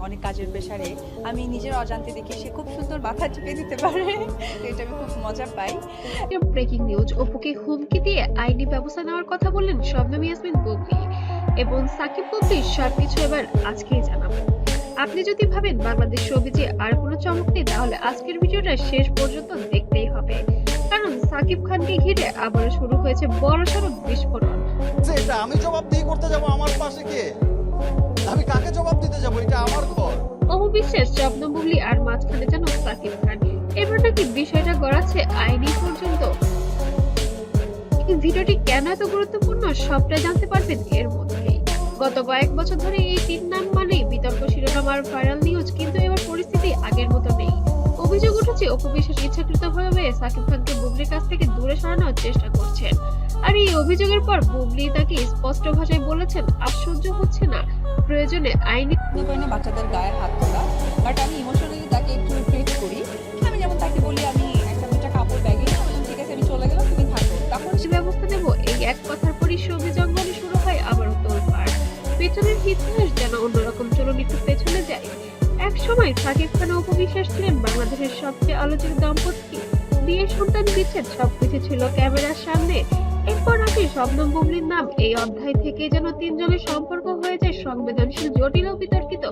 অনেক কাজের প্রেশারে আমি নিজের অজান্তে দেখি সে খুব সুন্দর মাথা টিপে দিতে পারে। তো এটা আমি খুব মজা পাই। ব্রেকিং নিউজ, অপুকে হুমকি দিয়ে আইনি ব্যবস্থা নেওয়ার কথা বললেন শবনম ইয়াসমিন বুবলি এবং সাকিব বুবলির সবকিছু এবার আজকেই জানাবো। আপনি যদি ভাবেন বাংলাদেশ শোবিজে আর কোনো চমক নেই, তাহলে আজকের ভিডিওটা শেষ পর্যন্ত দেখতেই হবে, কারণ সাকিব খানকে ঘিরে আবারও শুরু হয়েছে বড়সড় বিস্ফোরণ। এটা আমি জবাবদিহি করতে যাব? আমার পাশে কে? আমি কাকে জবাব দিতে যাব? এটা আমার ঘর। অপু বিশ্বাস, শবনম বুবলি আর মাঝখানে যেন সাকিব খান। এবার নাকি বিষয়টা গড়াচ্ছে আইনি পর্যন্ত। এই ভিডিওটি কেন এত গুরুত্বপূর্ণ সবটা জানতে পারবেন এর মধ্যেই। গত কয়েক বছর ধরে এই তিন নাম মানেই বিতর্ক, শিরোনাম আর ভাইরাল নিউজ, কিন্তু এবার পরিস্থিতি আগের মতো নেই। অভিযোগ উঠেছে অপু বিশ্বাস ইচ্ছাকৃতভাবে সাকিব খানকে বুবলির কাছ থেকে দূরে সরানোর চেষ্টা করছেন। আর এই অভিযোগের পর বুবলি তাকে স্পষ্ট ভাষায় বলেছেন আর সহ্য হচ্ছে না, প্রয়োজনে আইনি মনে করি না বাচ্চাদের গায়ে হাত তোলা, বাট আমি ইমোশনালি তাকে একটু ট্রিট করি। আমি যেমন তাকে বলি আমি একটা দুইটা কাপড় ব্যাগে নিয়ে বললাম ঠিক আছে আমি চলে গেলাম, তুমি থাকো। তখন ব্যবস্থা নেব, এই এক কথার পরই সবুজ জঙ্গলে শুরু হয় আবারও তোলপাড়। পেছনের ইতিহাস যেন অন্যরকম চলুন একটু পেছনে যায়। এক সময় সাকিব খান ও অপু বিশ্বাস ছিলেন বাংলাদেশের সবচেয়ে আলোচিত দম্পতি। বিয়ের সন্তান বিচ্ছেদ সবকিছু ছিল ক্যামেরার সামনে। এরপর আসে শবনম বুবলির নাম। এই অধ্যায় থেকে যেন তিনজনের সম্পর্ক হয়ে যায় সংবেদনশীল, জটিল ও বিতর্কিত।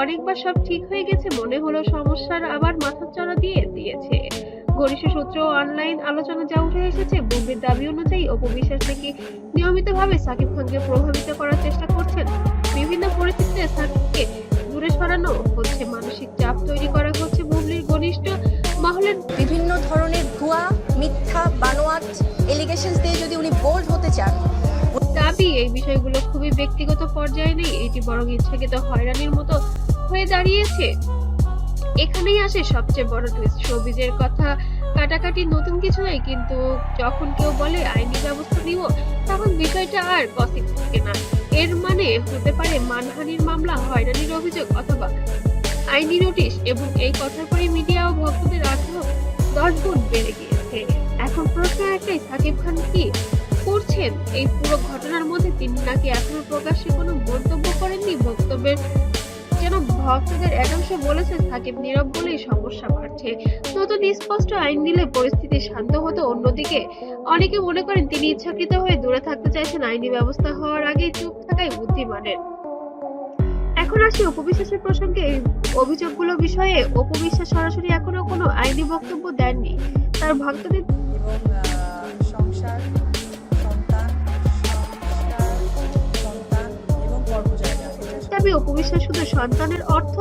অনেকবার সব ঠিক হয়ে গেছে মনে হলো, সমস্যার আবার মাথাচাড়া দিয়ে দিয়েছে। ঘনিষ্ঠ সূত্র ও অনলাইন আলোচনা যা উঠে এসেছে, বুবলির দাবি অনুযায়ী অপু বিশ্বাস নাকি নিয়মিতভাবে সাকিব খানকে প্রভাবিত করার চেষ্টা করছেন। বিভিন্ন পরিস্থিতিতে সাকিবকে দূরে সরানো হচ্ছে, মানসিক চাপ তৈরি করা হচ্ছে বুবলির ঘনিষ্ঠ মহলের বিভিন্ন ধরনের ভুয়া, মিথ্যা, বানোয়াট এলিগেশনস দিয়ে যদি উনি বোল্ড হতে চান। দাবি। এই বিষয়গুলো খুবই ব্যক্তিগত পর্যায়ে নেই, এটি বরং ইচ্ছাকৃত হয়রানির মতো হয়ে দাঁড়িয়েছে। এখানেই আসে সবচেয়ে বড় টুইস্ট। শোবিজের কথা কাটাকাটি নতুন কিছু নয়, কিন্তু যখন কেউ বলে আইনি ব্যবস্থা নিব, তখন বিষয়টা আর গসিপ থাকে না। এর মানে হতে পারে মানহানির মামলা, হয়রানির অভিযোগ অথবা আইনি নোটিশ। এবং এই কথার পরে মিডিয়া ও ভক্তদের আগ্রহ 10 গুণ বেড়ে গিয়েছে। এখন প্রশ্ন একটাই, সাকিব খান কি করছেন এই পুরো ঘটনার মধ্যে? তিনি নাকি এখনো প্রকাশ্যে কোনো মন্তব্য করেননি। বক্তব্যের যেন ভক্তদের একাংশ বলেছে সাকিব নীরব বলেই সমস্যা বাড়ছে। নতুন স্পষ্ট আইন দিলে পরিস্থিতি শান্ত হতো। অন্যদিকে অনেকে মনে করেন তিনি ইচ্ছাকৃত হয়ে দূরে থাকতে চাইছেন, আইনি ব্যবস্থা হওয়ার আগেই চুপ থাকাই বুদ্ধিমানের। এখন আসি অপু বিশ্বাসের প্রসঙ্গে। এই অভিযোগগুলো বিষয়ে অপু বিশ্বাস সরাসরি এখনো কোনো আইনি বক্তব্য দেননি। তার ভক্তদের এবং সংসার, সন্তান, সন্তান এবং কর্মজায়গা। দাবি, অপু বিশ্বাস শুধু সন্তানের অর্থ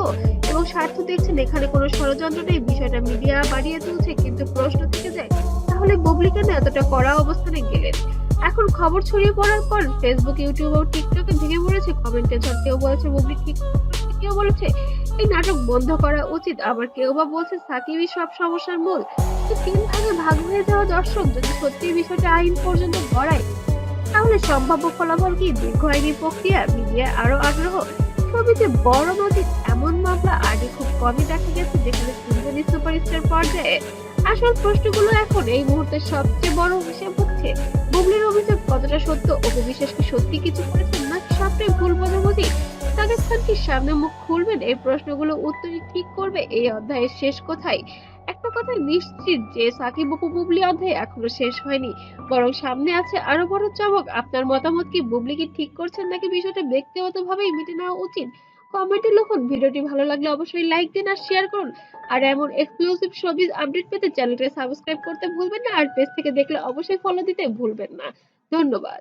এবং স্বার্থ দেখছেন, এখানে কোনো ষড়যন্ত্র নেই। বিষয়টা মিডিয়া বাড়িয়ে তুলছে, কিন্তু প্রশ্ন থেকে যায়, তাহলে বুবলি কেন এতটা কড়া অবস্থানে গেলেন? এখন খবর ছড়িয়ে পড়ার পর ফেসবুক, ইউটিউব ও টিকটকে ভেঙে পড়েছে কমেন্টের ঝড়। কেউ বলেছে বুবলি ঠিক করছে, কেউ বলেছে এই নাটক বন্ধ করা উচিত, আবার কেউ বা বলছে সাকিবই সব সমস্যার মূল। তো তিন ভাগে ভাগ হয়ে যাওয়া দর্শক যদি সত্যি বিষয়টা আইন পর্যন্ত গড়ায়, তাহলে সম্ভাব্য ফলাফল কি? দীর্ঘ আইনি প্রক্রিয়া, মিডিয়া আরো আগ্রহ, ছবিতে বড় নদীর এমন মামলা আগে খুব কমই দেখা গেছে, যেখানে তিনজন সুপারস্টার পর্যায়ে। আসল প্রশ্নগুলো এখন এই মুহূর্তে সবচেয়ে বড় হিসেব হচ্ছে বুবলির অভিযোগ কতটা সত্য, অপু বিশ্বাস কি সত্যি কিছু করেছেন নাকি সবটাই ভুল বোঝাবুঝি। সাকিব খান কি সামনে মুখ খুলবেন? এই প্রশ্নগুলো উত্তরই ঠিক করবে এই অধ্যায়ের শেষ কোথায়। একটা কথা নিশ্চিত যে সাকিব অপু বুবলি অধ্যায় এখনো শেষ হয়নি, বরং সামনে আছে আরো বড় চমক। আপনার মতামত কি? বুবলি কি ঠিক করছেন নাকি বিষয়টা ব্যক্তিগতভাবেই মিটে নেওয়া উচিত? কমেন্টে লিখুন। ভিডিওটি ভালো লাগলে অবশ্যই লাইক দিন আর শেয়ার করুন। আর এমন এক্সক্লুসিভ শোবিজ আপডেট পেতে চ্যানেলটা সাবস্ক্রাইব করতে ভুলবেন না, আর পেজ থেকে দেখলে অবশ্যই ফলো দিতে ভুলবেন না। ধন্যবাদ।